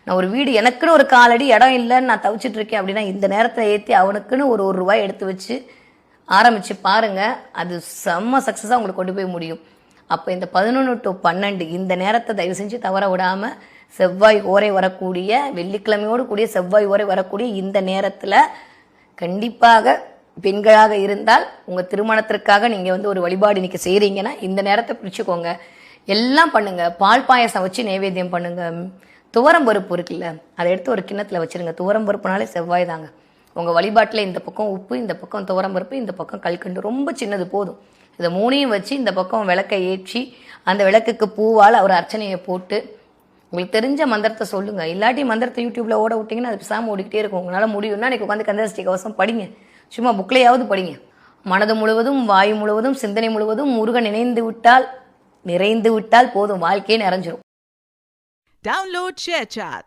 நான் ஒரு வீடு எனக்குன்னு ஒரு காலடி இடம் இல்லைன்னு நான் தவிச்சிட்டு இருக்கேன் அப்படின்னா இந்த நேரத்தில் ஏற்றி அவனுக்குன்னு ஒரு ரூபாய் எடுத்து வச்சு ஆரம்பித்து பாருங்கள். அது செம்ம சக்ஸஸாக உங்களுக்கு கொண்டு போய் முடியும். அப்போ இந்த 11 to 12 இந்த நேரத்தை தயவு செஞ்சு தவற விடாமல், செவ்வாய் ஓரை வரக்கூடிய வெள்ளிக்கிழமையோடு கூடிய செவ்வாய் ஓரை வரக்கூடிய இந்த நேரத்தில் கண்டிப்பாக பெண்களாக இருந்தால் உங்கள் திருமணத்திற்காக நீங்கள் ஒரு வழிபாடு இன்றைக்கி செய்கிறீங்கன்னா இந்த நேரத்தை பிடிச்சிக்கோங்க. எல்லாம் பண்ணுங்கள். பால் பாயசம் வச்சு நைவேத்தியம் பண்ணுங்கள். துவரம் பருப்பு இருக்குல்ல, அதை எடுத்து ஒரு கிண்ணத்தில் வச்சுருங்க. துவரம் பருப்புனாலே செவ்வாய் தாங்க. உங்கள் வழிபாட்டில் இந்த பக்கம் உப்பு, இந்த பக்கம் துவரம் பருப்பு, இந்த பக்கம் கல்கண்டு, ரொம்ப சின்னது போதும். இதை 3ஐயும் வச்சு இந்த பக்கம் விளக்கை ஏற்றி அந்த விளக்குக்கு பூவால் ஒரு அர்ச்சனையை போட்டு உங்களுக்கு தெரிஞ்ச மந்திரத்தை சொல்லுங்கள். இல்லாட்டி மந்திரத்தை யூடியூப்பில் ஓட விட்டிங்கன்னா அது பேசாமல் ஓடிக்கிட்டே இருக்கும். உங்களால் முடியும்னா இன்றைக்கி உட்காந்து கந்தசஷ்டி கவசம் படிங்க. சும்மா புக்கிலையாவது படிங்க. மனது முழுவதும் வாயு முழுவதும் சிந்தனை முழுவதும் முருகன் நிறைந்து விட்டால் போதும், வாழ்க்கையே நிறைஞ்சிரும். Download ShareChat.